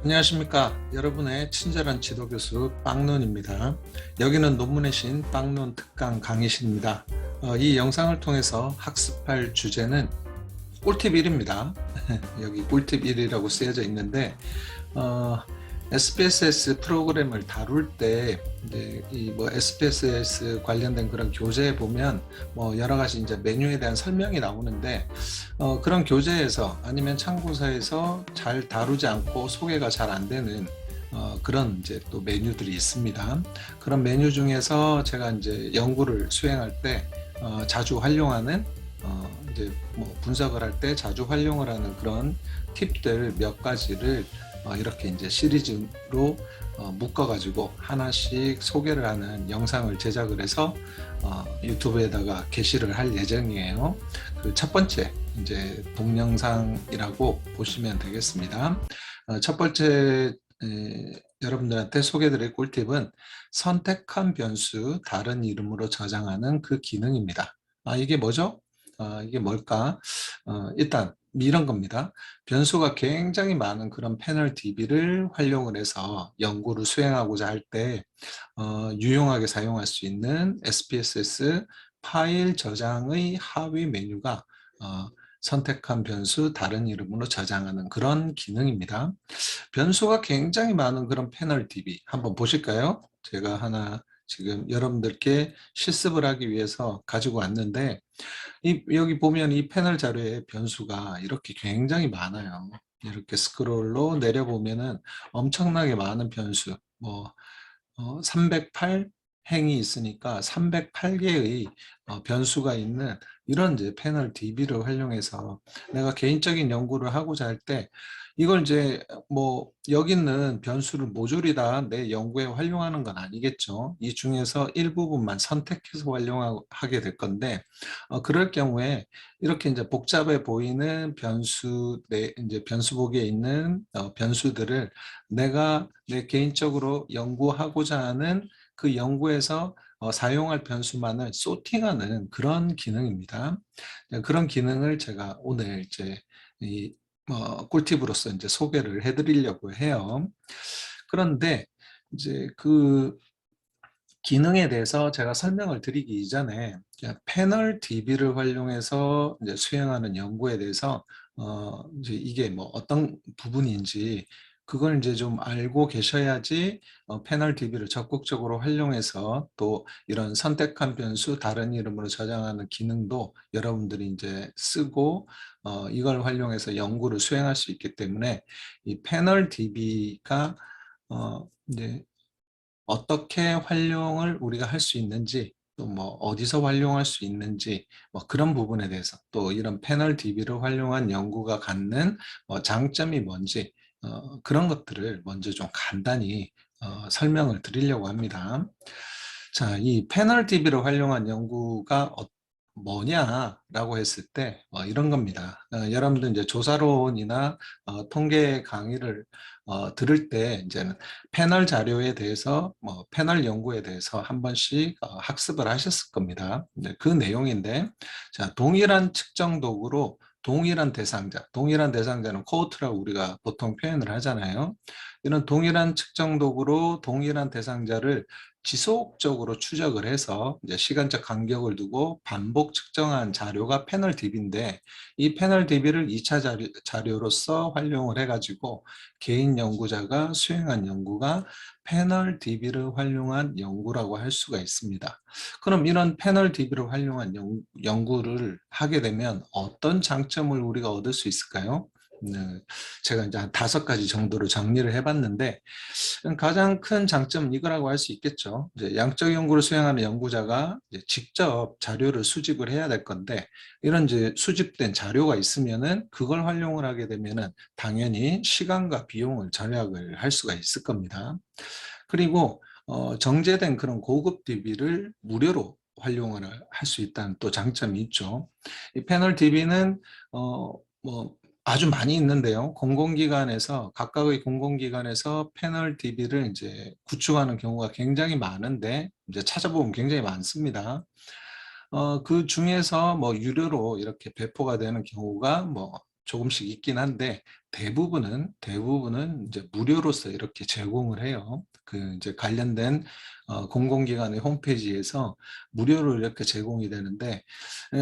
안녕하십니까. 여러분의 친절한 지도교수 빵론입니다. 여기는 논문의 신 빵론 특강 강의실입니다. 이 영상을 통해서 학습할 주제는 꿀팁 1입니다. 여기 꿀팁 1이라고 쓰여져 있는데 SPSS 프로그램을 다룰 때 이제 이 SPSS 관련된 그런 교재에 보면 여러 가지 이제 메뉴에 대한 설명이 나오는데 그런 교재에서 아니면 참고서에서 잘 다루지 않고 소개가 잘 안 되는 그런 이제 또 메뉴들이 있습니다. 그런 메뉴 중에서 제가 이제 연구를 수행할 때 자주 활용하는 이제 분석을 할 때 자주 활용을 하는 그런 팁들 몇 가지를 이렇게 이제 시리즈로 묶어가지고 하나씩 소개를 하는 영상을 제작을 해서 유튜브에다가 게시를 할 예정이에요. 그 첫 번째 이제 동영상이라고 보시면 되겠습니다. 첫 번째 여러분들한테 소개드릴 꿀팁은 선택한 변수 다른 이름으로 저장하는 그 기능입니다. 이게 뭐죠? 이게 뭘까? 일단 이런 겁니다. 변수가 굉장히 많은 그런 패널 DB를 활용을 해서 연구를 수행하고자 할 때 유용하게 사용할 수 있는 SPSS 파일 저장의 하위 메뉴가 선택한 변수 다른 이름으로 저장하는 그런 기능입니다. 변수가 굉장히 많은 그런 패널 DB 한번 보실까요? 제가 하나 지금 여러분들께 실습을 하기 위해서 가지고 왔는데 여기 보면 이 패널 자료에 변수가 이렇게 굉장히 많아요. 이렇게 스크롤로 내려보면은 엄청나게 많은 변수, 308 행이 있으니까 308개의 변수가 있는 이런 이제 패널 DB를 활용해서 내가 개인적인 연구를 하고자 할 때 이걸 이제 여기 있는 변수를 모조리 다 내 연구에 활용하는 건 아니겠죠. 이 중에서 일부분만 선택해서 활용하게 될 건데 그럴 경우에 이렇게 이제 복잡해 보이는 변수 이제 변수 보기에 있는 변수들을 내가 내 개인적으로 연구하고자 하는 그 연구에서 사용할 변수만을 소팅하는 그런 기능입니다. 그런 기능을 제가 오늘 이제 이 꿀팁으로서 이제 소개를 해드리려고 해요. 그런데 이제 그 기능에 대해서 제가 설명을 드리기 이전에 그냥 패널 DB를 활용해서 이제 수행하는 연구에 대해서 이제 이게 어떤 부분인지 그걸 이제 좀 알고 계셔야지 패널 DB를 적극적으로 활용해서 또 이런 선택한 변수 다른 이름으로 저장하는 기능도 여러분들이 이제 쓰고 이걸 활용해서 연구를 수행할 수 있기 때문에 이 패널 DB가 이제 어떻게 활용을 우리가 할 수 있는지 또 어디서 활용할 수 있는지 그런 부분에 대해서 또 이런 패널 DB를 활용한 연구가 갖는 장점이 뭔지 그런 것들을 먼저 좀 간단히 설명을 드리려고 합니다. 자, 이 패널 DB를 활용한 연구가 뭐냐라고 했을 때 이런 겁니다. 여러분들 이제 조사론이나 통계 강의를 들을 때 이제는 패널 자료에 대해서 패널 연구에 대해서 한 번씩 학습을 하셨을 겁니다. 그 내용인데 자, 동일한 측정 도구로 동일한 대상자는 코호트라고 우리가 보통 표현을 하잖아요. 이런 동일한 측정 도구로 동일한 대상자를 지속적으로 추적을 해서 이제 시간적 간격을 두고 반복 측정한 자료가 패널 DB인데 이 패널 DB를 2차 자료로서 활용을 해가지고 개인 연구자가 수행한 연구가 패널 DB를 활용한 연구라고 할 수가 있습니다. 그럼 이런 패널 DB를 활용한 연구를 하게 되면 어떤 장점을 우리가 얻을 수 있을까요? 네, 제가 이제 한 5가지 정도로 정리를 해봤는데 가장 큰 장점은 이거라고 할 수 있겠죠. 이제 양적 연구를 수행하는 연구자가 이제 직접 자료를 수집을 해야 될 건데 이런 이제 수집된 자료가 있으면은 그걸 활용을 하게 되면은 당연히 시간과 비용을 절약을 할 수가 있을 겁니다. 그리고 정제된 그런 고급 DB를 무료로 활용을 할 수 있다는 또 장점이 있죠. 이 패널 DB는 아주 많이 있는데요. 각각의 공공기관에서 패널 DB를 이제 구축하는 경우가 굉장히 많은데 이제 찾아보면 굉장히 많습니다. 그 중에서 유료로 이렇게 배포가 되는 경우가 조금씩 있긴 한데 대부분은 이제 무료로서 이렇게 제공을 해요. 그 이제 관련된 공공기관의 홈페이지에서 무료로 이렇게 제공이 되는데,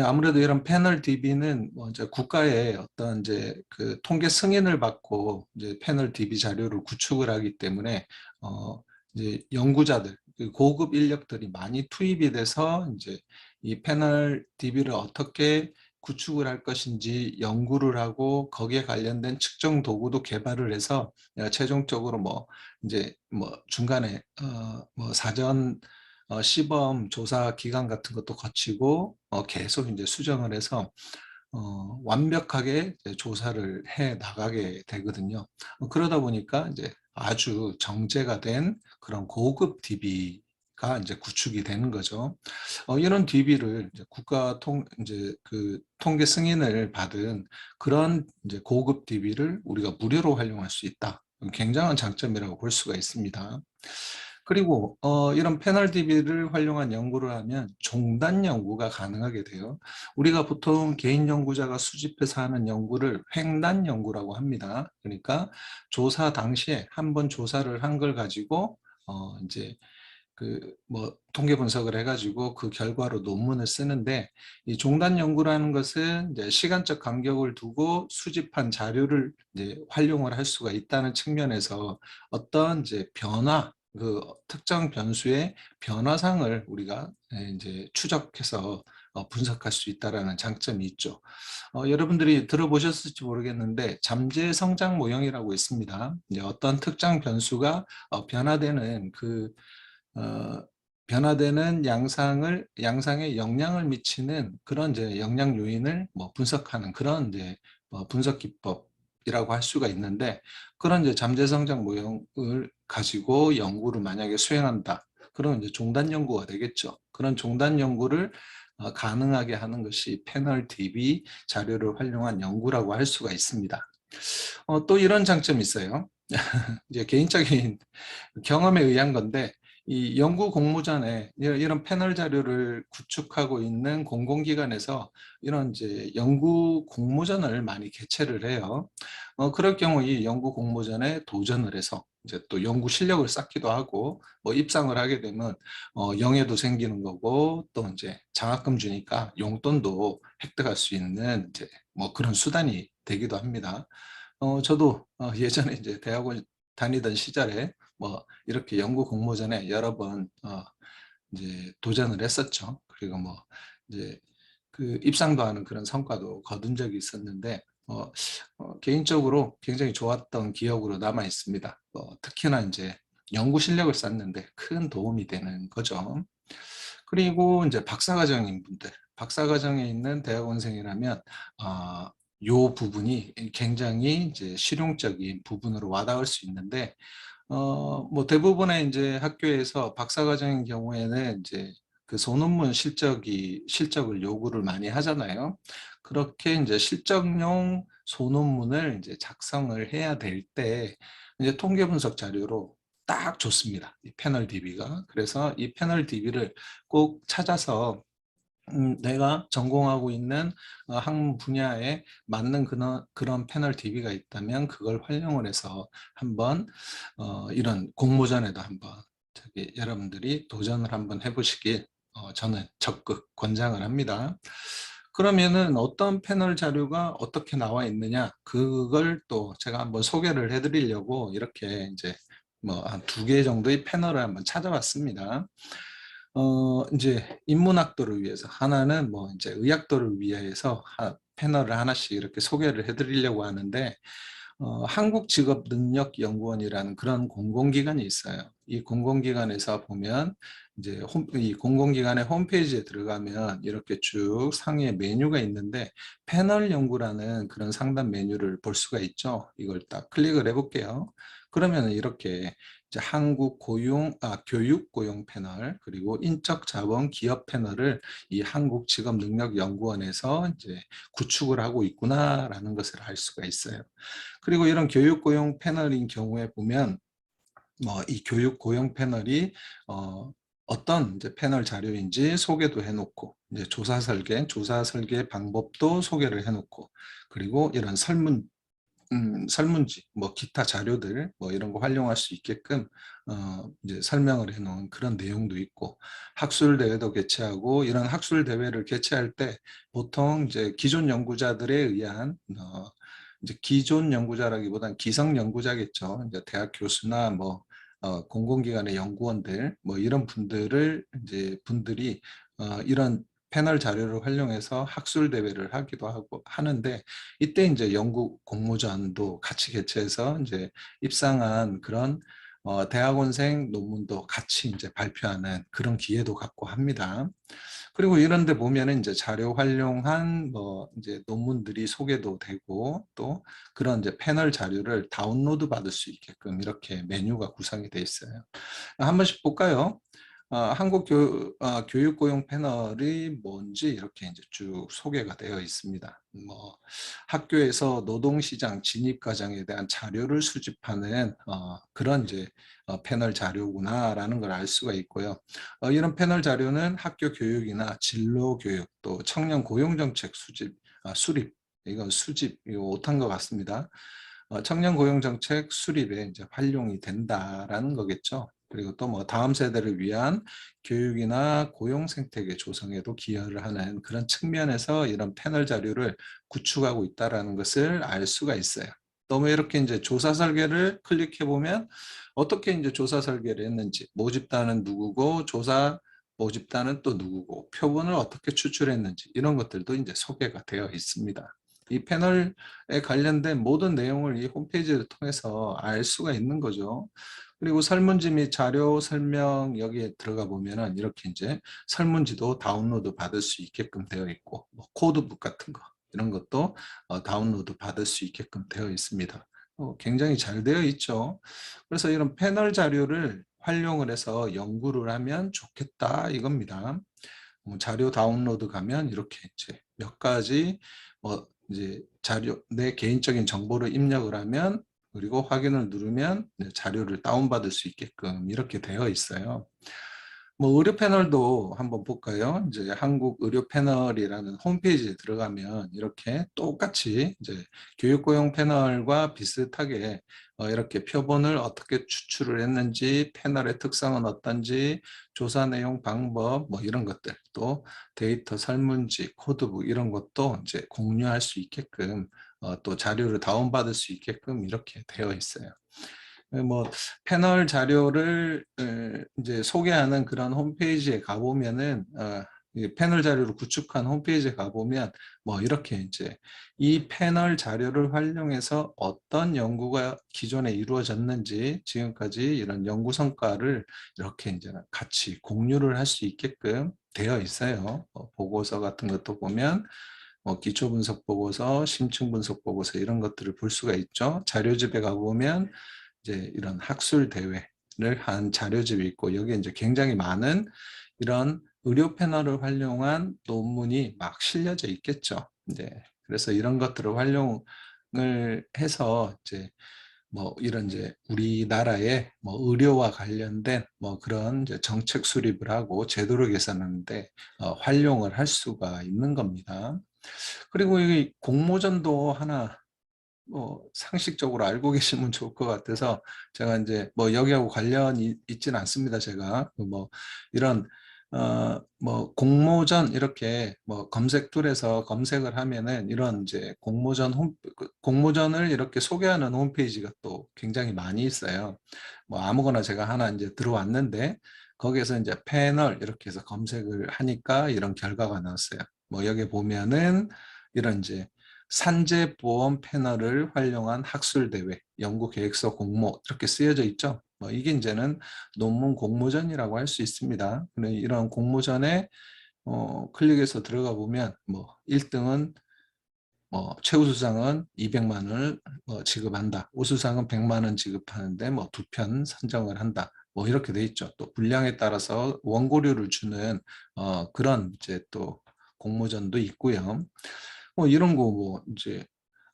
아무래도 이런 패널 DB는 뭐 이제 국가의 어떤 이제 그 통계 승인을 받고 이제 패널 DB 자료를 구축을 하기 때문에 이제 연구자들, 그 고급 인력들이 많이 투입이 돼서 이제 이 패널 DB를 어떻게 구축을 할 것인지 연구를 하고 거기에 관련된 측정 도구도 개발을 해서 최종적으로 뭐 이제 뭐 중간에 뭐 사전 시범 조사 기간 같은 것도 거치고 계속 이제 수정을 해서 완벽하게 이제 조사를 해 나가게 되거든요. 그러다 보니까 이제 아주 정제가 된 그런 고급 DB가 이제 구축이 되는 거죠. 이런 DB를 이제 국가 이제 그 통계 승인을 받은 그런 이제 고급 DB를 우리가 무료로 활용할 수 있다. 굉장한 장점이라고 볼 수가 있습니다. 그리고 이런 패널 DB를 활용한 연구를 하면 종단 연구가 가능하게 돼요. 우리가 보통 개인 연구자가 수집해서 하는 연구를 횡단 연구라고 합니다. 그러니까 조사 당시에 한 번 조사를 한 걸 가지고 이제 그 뭐 통계 분석을 해가지고 그 결과로 논문을 쓰는데, 이 종단 연구라는 것은 이제 시간적 간격을 두고 수집한 자료를 이제 활용을 할 수가 있다는 측면에서 어떤 이제 변화, 그 특정 변수의 변화상을 우리가 이제 추적해서 분석할 수 있다라는 장점이 있죠. 여러분들이 들어보셨을지 모르겠는데 잠재 성장 모형이라고 있습니다. 이제 어떤 특정 변수가 변화되는 변화되는 양상에 영향을 미치는 그런 이제 영향 요인을 뭐 분석하는 그런 이제 분석 기법이라고 할 수가 있는데, 그런 이제 잠재 성장 모형을 가지고 연구를 만약에 수행한다. 그럼 이제 종단 연구가 되겠죠. 그런 종단 연구를 가능하게 하는 것이 패널 DB 자료를 활용한 연구라고 할 수가 있습니다. 또 이런 장점이 있어요. 이제 개인적인 경험에 의한 건데, 이 연구 공모전에 이런 패널 자료를 구축하고 있는 공공기관에서 이런 이제 연구 공모전을 많이 개최를 해요. 그럴 경우 이 연구 공모전에 도전을 해서 이제 또 연구 실력을 쌓기도 하고 뭐 입상을 하게 되면 영예도 생기는 거고, 또 이제 장학금 주니까 용돈도 획득할 수 있는 이제 뭐 그런 수단이 되기도 합니다. 저도 예전에 이제 대학원 다니던 시절에 뭐 이렇게 연구 공모전에 여러 번 이제 도전을 했었죠. 그리고 뭐 이제 그 입상도 하는 그런 성과도 거둔 적이 있었는데 개인적으로 굉장히 좋았던 기억으로 남아 있습니다. 특히나 이제 연구 실력을 쌓는데 큰 도움이 되는 거죠. 그리고 이제 박사과정인 분들, 박사과정에 있는 대학원생이라면 요 부분이 굉장히 이제 실용적인 부분으로 와닿을 수 있는데, 뭐 대부분의 이제 학교에서 박사과정인 경우에는 이제 그 소논문 실적을 요구를 많이 하잖아요. 그렇게 이제 실적용 소논문을 이제 작성을 해야 될 때 이제 통계 분석 자료로 딱 좋습니다. 이 패널 DB가. 그래서 이 패널 DB를 꼭 찾아서 내가 전공하고 있는 학문 분야에 맞는 그런 패널 DB가 있다면 그걸 활용을 해서 한번 이런 공모전에도 한번 여러분들이 도전을 한번 해보시길 저는 적극 권장을 합니다. 그러면은 어떤 패널 자료가 어떻게 나와 있느냐, 그걸 또 제가 한번 소개를 해드리려고 이렇게 이제 뭐 한 2개 정도의 패널을 한번 찾아봤습니다. 이제 인문학도를 위해서 하나는 뭐 이제 의학도를 위해서 패널을 하나씩 이렇게 소개를 해드리려고 하는데, 한국직업능력연구원이라는 그런 공공기관이 있어요. 이 공공기관에서 보면 이제 이 공공기관의 홈페이지에 들어가면 이렇게 쭉 상위에 메뉴가 있는데 패널 연구라는 그런 상단 메뉴를 볼 수가 있죠. 이걸 딱 클릭을 해볼게요. 그러면 이렇게 이제 교육 고용 패널, 그리고 인적 자본 기업 패널을 이 한국직업능력연구원에서 이제 구축을 하고 있구나라는 것을 알 수가 있어요. 그리고 이런 교육 고용 패널인 경우에 보면 뭐 이 교육 고용 패널이 어떤 이제 패널 자료인지 소개도 해놓고, 이제 조사 설계 방법도 소개를 해놓고, 그리고 이런 설문지, 뭐 기타 자료들, 뭐 이런 거 활용할 수 있게끔 이제 설명을 해놓은 그런 내용도 있고, 학술 대회도 개최하고, 이런 학술 대회를 개최할 때 보통 이제 기존 연구자들에 의한 이제 기존 연구자라기보다는 기성 연구자겠죠. 이제 대학 교수나 뭐 공공기관의 연구원들, 뭐 이런 분들이 이런 패널 자료를 활용해서 학술 대회를 하기도 하고 하는데, 이때 이제 연구 공모전도 같이 개최해서 이제 입상한 그런 대학원생 논문도 같이 이제 발표하는 그런 기회도 갖고 합니다. 그리고 이런 데 보면은 이제 자료 활용한 뭐 이제 논문들이 소개도 되고, 또 그런 이제 패널 자료를 다운로드 받을 수 있게끔 이렇게 메뉴가 구성이 되어 있어요. 한 번씩 볼까요? 한국 교육고용 패널이 뭔지 이렇게 이제 쭉 소개가 되어 있습니다. 뭐 학교에서 노동시장 진입과정에 대한 자료를 수집하는 그런 이제 패널 자료구나라는 걸 알 수가 있고요. 이런 패널 자료는 학교 교육이나 진로 교육, 또 청년 고용정책 수립, 이건 수집, 이거 못한 것 같습니다. 청년 고용정책 수립에 이제 활용이 된다라는 거겠죠. 그리고 또 뭐 다음 세대를 위한 교육이나 고용 생태계 조성에도 기여를 하는 그런 측면에서 이런 패널 자료를 구축하고 있다라는 것을 알 수가 있어요. 또 뭐 이렇게 이제 조사 설계를 클릭해 보면 어떻게 이제 조사 설계를 했는지, 모집단은 누구고 모집단은 또 누구고, 표본을 어떻게 추출했는지, 이런 것들도 이제 소개가 되어 있습니다. 이 패널에 관련된 모든 내용을 이 홈페이지를 통해서 알 수가 있는 거죠. 그리고 설문지 및 자료 설명 여기에 들어가 보면은 이렇게 이제 설문지도 다운로드 받을 수 있게끔 되어 있고, 뭐 코드북 같은 거 이런 것도 다운로드 받을 수 있게끔 되어 있습니다. 굉장히 잘 되어 있죠. 그래서 이런 패널 자료를 활용을 해서 연구를 하면 좋겠다 이겁니다. 자료 다운로드 가면 이렇게 이제 몇 가지 이제 자료, 내 개인적인 정보를 입력을 하면, 그리고 확인을 누르면 자료를 다운받을 수 있게끔 이렇게 되어 있어요. 뭐 의료 패널도 한번 볼까요? 이제 한국 의료 패널이라는 홈페이지에 들어가면 이렇게 똑같이 이제 교육고용 패널과 비슷하게 이렇게 표본을 어떻게 추출을 했는지, 패널의 특성은 어떤지, 조사 내용, 방법, 뭐 이런 것들, 또 데이터 설문지, 코드북 이런 것도 이제 공유할 수 있게끔 또 자료를 다운받을 수 있게끔 이렇게 되어 있어요. 뭐 패널 자료를 이제 소개하는 그런 홈페이지에 가보면은 이 패널 자료를 구축한 홈페이지에 가보면 뭐 이렇게 이제 이 패널 자료를 활용해서 어떤 연구가 기존에 이루어졌는지, 지금까지 이런 연구 성과를 이렇게 이제 같이 공유를 할 수 있게끔 되어 있어요. 보고서 같은 것도 보면 기초 분석 보고서, 심층 분석 보고서 이런 것들을 볼 수가 있죠. 자료집에 가보면 이제 이런 학술 대회를 한 자료집이 있고, 여기에 이제 굉장히 많은 이런 의료 패널을 활용한 논문이 막 실려져 있겠죠. 네. 그래서 이런 것들을 활용을 해서 이제 뭐 이런 이제 우리나라의 뭐 의료와 관련된 뭐 그런 이제 정책 수립을 하고 제도를 개선하는데 활용을 할 수가 있는 겁니다. 그리고 이 공모전도 하나 뭐 상식적으로 알고 계시면 좋을 것 같아서, 제가 이제 뭐 여기하고 관련이 있지는 않습니다. 제가 뭐 이런 뭐 공모전 이렇게 뭐 검색 툴에서 검색을 하면은 이런 이제 공모전을 이렇게 소개하는 홈페이지가 또 굉장히 많이 있어요. 뭐 아무거나 제가 하나 이제 들어왔는데, 거기에서 이제 패널 이렇게 해서 검색을 하니까 이런 결과가 나왔어요. 뭐 여기 보면은 이런 이제 산재보험 패널을 활용한 학술대회, 연구계획서 공모 이렇게 쓰여져 있죠. 뭐 이게 이제는 논문 공모전이라고 할 수 있습니다. 이런 공모전에 클릭해서 들어가 보면 뭐 1등은 최우수상은 200만 원을 지급한다. 우수상은 100만 원 지급하는데 뭐 2편 선정을 한다. 뭐 이렇게 돼 있죠. 또 분량에 따라서 원고료를 주는 그런 이제 또 공모전도 있고요. 뭐 이런 거 뭐 이제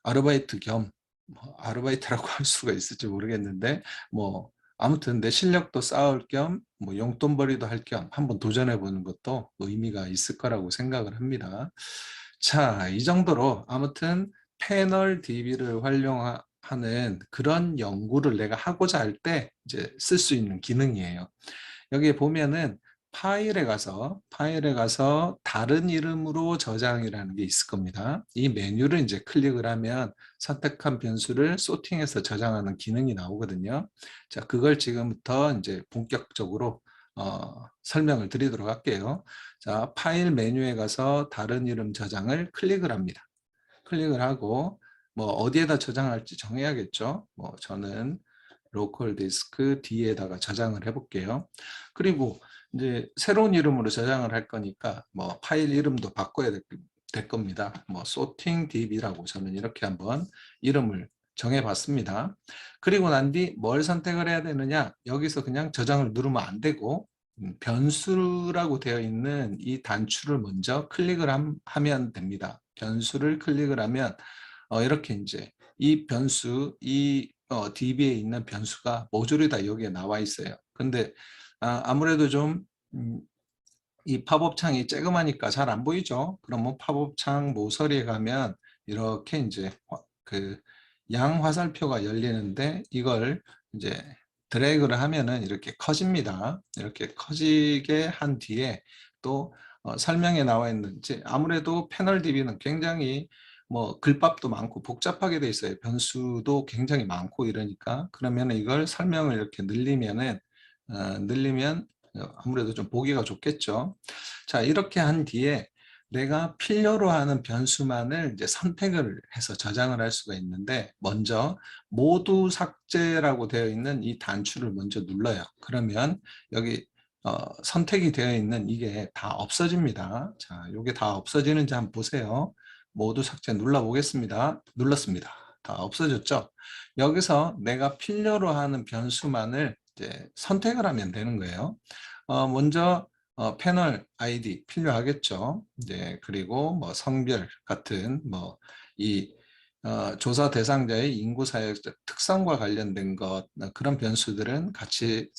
아르바이트 겸, 뭐 아르바이트라고 할 수가 있을지 모르겠는데, 뭐 아무튼 내 실력도 쌓을 겸 뭐 용돈벌이도 할 겸 한번 도전해 보는 것도 의미가 있을 거라고 생각을 합니다. 자, 이 정도로 아무튼 패널 DB를 활용하는 그런 연구를 내가 하고자 할 때 이제 쓸 수 있는 기능이에요. 여기에 보면은 파일에 가서 다른 이름으로 저장이라는 게 있을 겁니다. 이 메뉴를 이제 클릭을 하면 선택한 변수를 소팅해서 저장하는 기능이 나오거든요. 자, 그걸 지금부터 이제 본격적으로 설명을 드리도록 할게요. 자, 파일 메뉴에 가서 다른 이름 저장을 클릭을 합니다. 클릭을 하고 뭐 어디에다 저장할지 정해야겠죠. 뭐 저는 로컬 디스크 D에다가 저장을 해볼게요. 그리고 이제 새로운 이름으로 저장을 할 거니까 뭐 파일 이름도 바꿔야 될 겁니다. 뭐 sorting db라고 저는 이렇게 한번 이름을 정해봤습니다. 그리고 난 뒤 뭘 선택을 해야 되느냐? 여기서 그냥 저장을 누르면 안 되고 변수라고 되어 있는 이 단추를 먼저 클릭을 하면 됩니다. 변수를 클릭을 하면 이렇게 이제 이 변수, 이 DB에 있는 변수가 모조리 다 여기에 나와 있어요. 근데 아무래도 좀 이 팝업 창이 쬐그마니까 잘 안 보이죠? 그러면 팝업 창 모서리에 가면 이렇게 이제 그 양 화살표가 열리는데 이걸 이제 드래그를 하면은 이렇게 커집니다. 이렇게 커지게 한 뒤에 또 설명에 나와 있는지 아무래도 패널 DB는 굉장히 뭐 글밥도 많고 복잡하게 돼 있어요. 변수도 굉장히 많고 이러니까 그러면 이걸 설명을 이렇게 늘리면 아무래도 좀 보기가 좋겠죠. 자, 이렇게 한 뒤에 내가 필요로 하는 변수만을 이제 선택을 해서 저장을 할 수가 있는데 먼저 모두 삭제라고 되어 있는 이 단추를 먼저 눌러요. 그러면 여기 선택이 되어 있는 이게 다 없어집니다. 자, 이게 다 없어지는지 한번 보세요. 모두 삭제 눌러 보겠습니다. 눌렀습니다. 다 없어졌죠? 여기서 내가 필요로 하는 변수만을 이제 선택을 하면 되는 거예요. 먼저 패널 아이디 필요하겠죠. 이제 그리고 뭐 성별 같은 뭐 이 조사 대상자의 인구 사회적 특성과 관련된 것 그런 변수들은 같이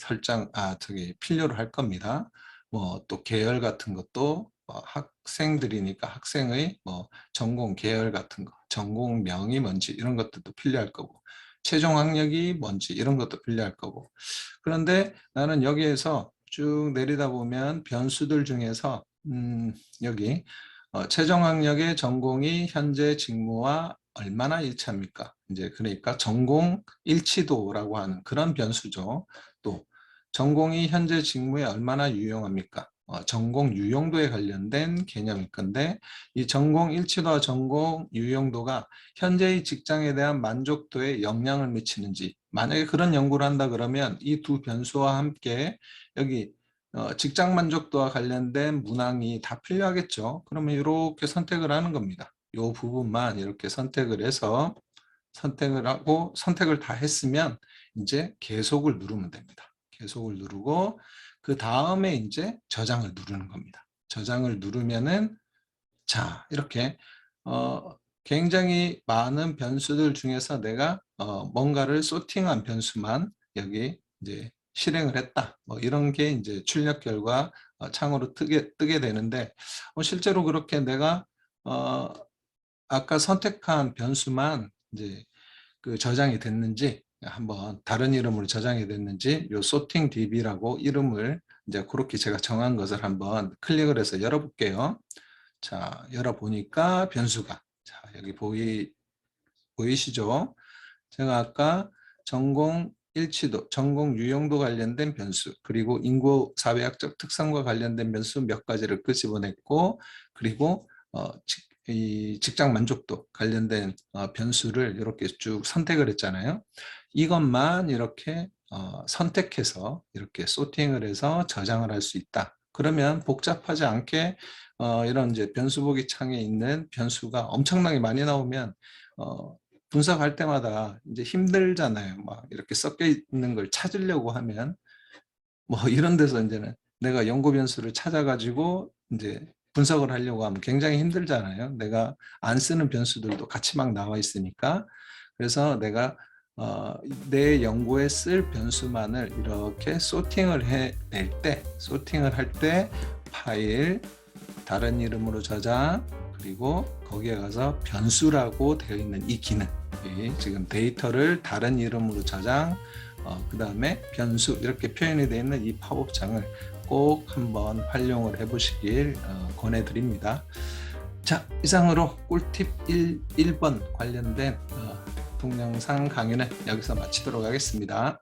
필요로 할 겁니다. 뭐 또 계열 같은 것도 학생들이니까 학생의 뭐 전공 계열 같은 거, 전공명이 뭔지 이런 것들도 필요할 거고, 최종 학력이 뭔지 이런 것도 필요할 거고. 그런데 나는 여기에서 쭉 내리다 보면 변수들 중에서 여기 최종 학력의 전공이 현재 직무와 얼마나 일치합니까? 이제 그러니까 전공 일치도라고 하는 그런 변수죠. 또 전공이 현재 직무에 얼마나 유용합니까? 전공 유용도에 관련된 개념일 건데 이 전공 일치도와 전공 유용도가 현재의 직장에 대한 만족도에 영향을 미치는지 만약에 그런 연구를 한다 그러면 이 두 변수와 함께 여기 직장 만족도와 관련된 문항이 다 필요하겠죠. 그러면 이렇게 선택을 하는 겁니다. 이 부분만 이렇게 선택을 해서 선택을 하고 선택을 다 했으면 이제 계속을 누르면 됩니다. 계속을 누르고 그 다음에 이제 저장을 누르는 겁니다. 저장을 누르면은 자 이렇게 굉장히 많은 변수들 중에서 내가 뭔가를 소팅한 변수만 여기 이제 실행을 했다. 뭐 이런 게 이제 출력 결과 창으로 뜨게 되는데 실제로 그렇게 내가 아까 선택한 변수만 이제 그 저장이 됐는지 한번 다른 이름으로 저장이 됐는지 요 sorting db라고 이름을 이제 그렇게 제가 정한 것을 한번 클릭을 해서 열어볼게요. 자, 열어보니까 변수가 자 여기 보이시죠? 제가 아까 전공 일치도, 전공 유용도 관련된 변수, 그리고 인구 사회학적 특성과 관련된 변수 몇 가지를 끄집어냈고, 그리고 이 직장 만족도 관련된 변수를 이렇게 쭉 선택을 했잖아요. 이것만 이렇게 선택해서 이렇게 소팅을 해서 저장을 할 수 있다. 그러면 복잡하지 않게 이런 이제 변수 보기 창에 있는 변수가 엄청나게 많이 나오면 분석할 때마다 이제 힘들잖아요. 막 이렇게 섞여 있는 걸 찾으려고 하면 뭐 이런 데서 이제는 내가 연구 변수를 찾아가지고 이제 분석을 하려고 하면 굉장히 힘들잖아요. 내가 안 쓰는 변수들도 같이 막 나와 있으니까. 그래서 내가 내 연구에 쓸 변수만을 이렇게 소팅을 소팅을 할 때 파일, 다른 이름으로 저장, 그리고 거기에 가서 변수라고 되어 있는 이 기능, 지금 데이터를 다른 이름으로 저장, 그 다음에 변수 이렇게 표현이 되어 있는 이 팝업창을 꼭 한번 활용을 해 보시길 권해드립니다. 자, 이상으로 꿀팁 1번 관련된 동영상 강의는 여기서 마치도록 하겠습니다.